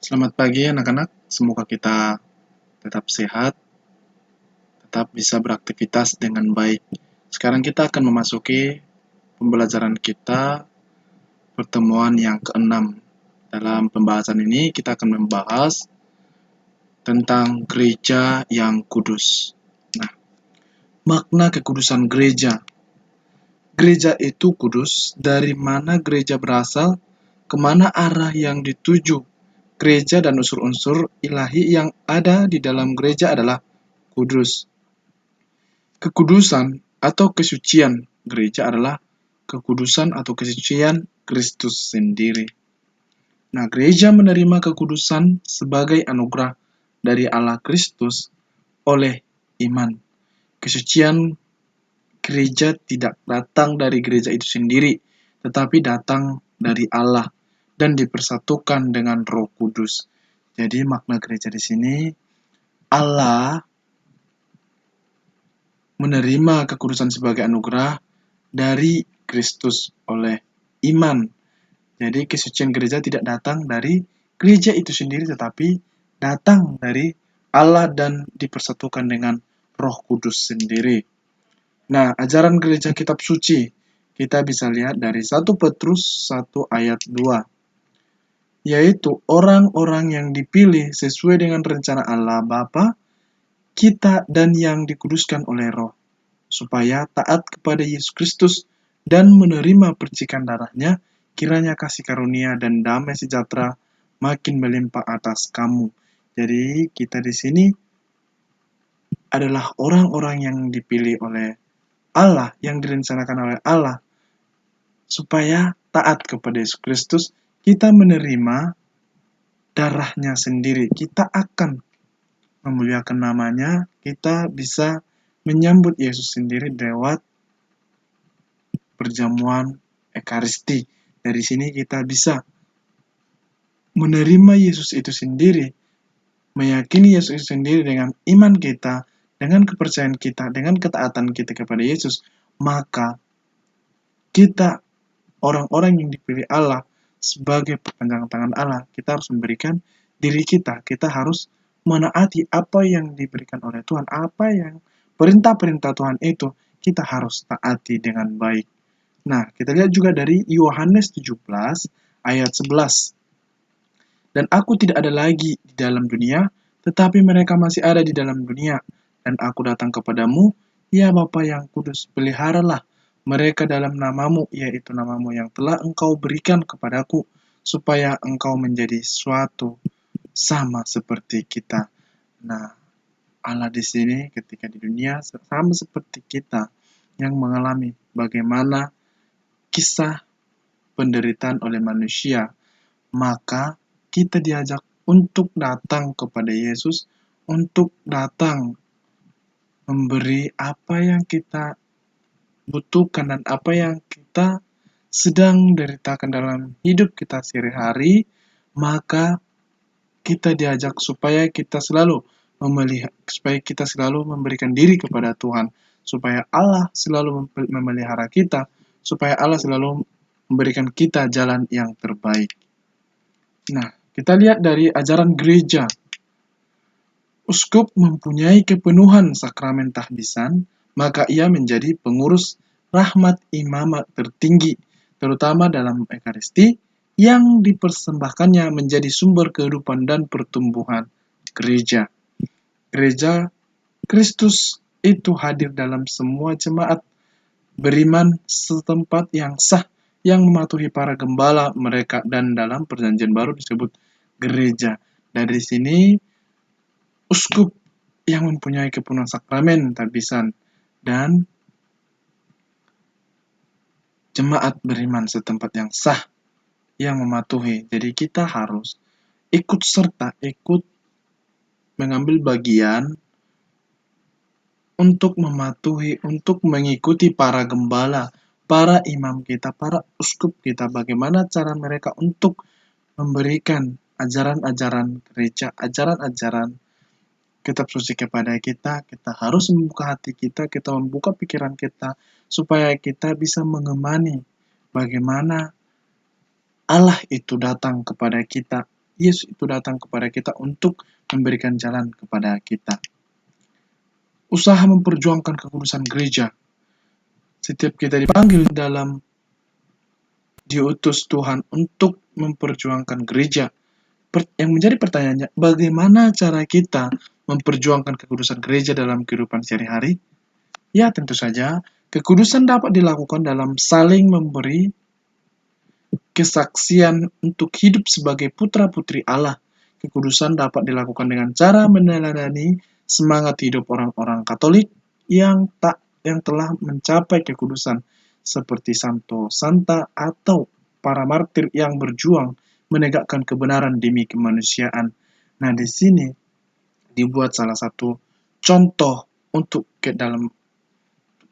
Selamat pagi anak-anak, semoga kita tetap sehat, tetap bisa beraktivitas dengan baik. Sekarang kita akan memasuki pembelajaran kita, pertemuan yang keenam. Dalam pembahasan ini kita akan membahas tentang gereja yang kudus. Nah, makna kekudusan gereja. Gereja itu kudus, dari mana gereja berasal, kemana arah yang dituju. Gereja dan unsur-unsur ilahi yang ada di dalam gereja adalah kudus. Kekudusan atau kesucian gereja adalah kekudusan atau kesucian Kristus sendiri. Nah, gereja menerima kekudusan sebagai anugerah dari Allah Kristus oleh iman. Kesucian gereja tidak datang dari gereja itu sendiri, tetapi datang dari Allah dan dipersatukan dengan Roh Kudus. Jadi makna gereja di sini, Allah menerima kekudusan sebagai anugerah dari Kristus oleh iman. Jadi kesucian gereja tidak datang dari gereja itu sendiri, tetapi datang dari Allah dan dipersatukan dengan Roh Kudus sendiri. Nah, ajaran gereja kitab suci kita bisa lihat dari 1 Petrus 1 ayat 2, yaitu orang-orang yang dipilih sesuai dengan rencana Allah Bapa kita dan yang dikuduskan oleh Roh, supaya taat kepada Yesus Kristus dan menerima percikan darahnya, kiranya kasih karunia dan damai sejahtera makin melimpah atas kamu. Jadi kita di sini adalah orang-orang yang dipilih oleh Allah, yang direncanakan oleh Allah, supaya taat kepada Yesus Kristus, kita menerima darahnya sendiri. Kita akan memuliakan namanya, kita bisa menyambut Yesus sendiri lewat perjamuan Ekaristi. Dari sini kita bisa menerima Yesus itu sendiri, meyakini Yesus itu sendiri dengan iman kita, dengan kepercayaan kita, dengan ketaatan kita kepada Yesus, maka kita orang-orang yang dipilih Allah sebagai perpanjangan tangan Allah, kita harus memberikan diri kita, kita harus menaati apa yang diberikan oleh Tuhan, apa yang perintah-perintah Tuhan itu, kita harus taati dengan baik. Nah, kita lihat juga dari Yohanes 17 ayat 11. Dan aku tidak ada lagi di dalam dunia, tetapi mereka masih ada di dalam dunia. Dan aku datang kepadamu, ya Bapa yang kudus, peliharalah mereka dalam namamu, yaitu namamu yang telah engkau berikan kepadaku, supaya engkau menjadi suatu sama seperti kita. Nah, Allah di sini ketika di dunia sama seperti kita yang mengalami bagaimana kisah penderitaan oleh manusia, maka kita diajak untuk datang kepada Yesus, untuk datang memberi apa yang kita butuhkan dan apa yang kita sedang deritakan dalam hidup kita sehari-hari, maka kita diajak supaya kita selalu memberikan diri kepada Tuhan, supaya Allah selalu memelihara kita, supaya Allah selalu memberikan kita jalan yang terbaik. Nah, kita lihat dari ajaran gereja. Uskup mempunyai kepenuhan sakramen tahbisan, maka ia menjadi pengurus rahmat imamat tertinggi, terutama dalam Ekaristi, yang dipersembahkannya menjadi sumber kehidupan dan pertumbuhan gereja. Gereja Kristus itu hadir dalam semua jemaat beriman setempat yang sah, yang mematuhi para gembala mereka, dan dalam perjanjian baru disebut gereja. Dari sini uskup yang mempunyai kepenuhan sakramen tahbisan dan jemaat beriman setempat yang sah, yang mematuhi. Jadi kita harus ikut serta, ikut mengambil bagian untuk mematuhi, untuk mengikuti para gembala, para imam kita, para uskup kita, bagaimana cara mereka untuk memberikan ajaran-ajaran gereja, ajaran-ajaran kitab suci kepada kita. Kita harus membuka hati kita membuka pikiran kita, supaya kita bisa mengemani bagaimana Allah itu datang kepada kita Yesus itu datang kepada kita untuk memberikan jalan kepada kita. Usaha memperjuangkan kekudusan gereja. Setiap kita dipanggil diutus Tuhan untuk memperjuangkan gereja. Yang menjadi pertanyaannya, bagaimana cara kita memperjuangkan kekudusan gereja dalam kehidupan sehari-hari? Ya, tentu saja, kekudusan dapat dilakukan dalam saling memberi kesaksian untuk hidup sebagai putra-putri Allah. Kekudusan dapat dilakukan dengan cara meneladani semangat hidup orang-orang Katolik yang telah mencapai kekudusan, seperti Santo Santa atau para martir yang berjuang menegakkan kebenaran demi kemanusiaan. Nah, di sini dibuat salah satu contoh untuk dalam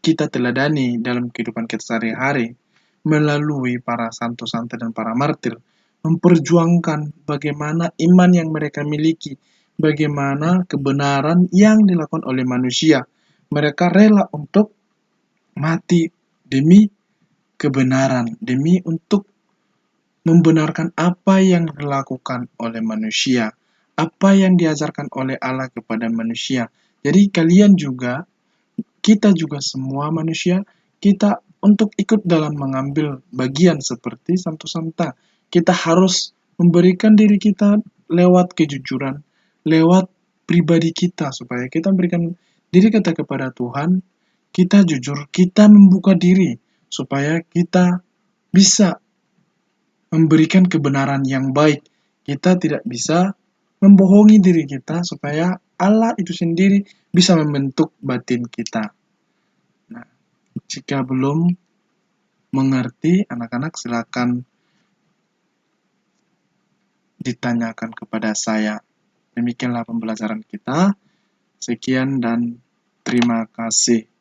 kita teladani dalam kehidupan kita sehari-hari melalui para santo santa dan para martir, memperjuangkan bagaimana iman yang mereka miliki, bagaimana kebenaran yang dilakukan oleh manusia. Mereka rela untuk mati demi kebenaran, demi untuk membenarkan apa yang dilakukan oleh manusia, apa yang diajarkan oleh Allah kepada manusia. Jadi kita juga semua manusia, kita untuk ikut dalam mengambil bagian seperti Santo Santa. Kita harus memberikan diri kita lewat kejujuran, lewat pribadi kita, supaya kita memberikan diri kita kepada Tuhan, kita jujur, kita membuka diri, supaya kita bisa memberikan kebenaran yang baik. Kita tidak bisa membohongi diri kita, supaya Allah itu sendiri bisa membentuk batin kita. Nah, jika belum mengerti, anak-anak silakan ditanyakan kepada saya. Demikianlah pembelajaran kita. Sekian dan terima kasih.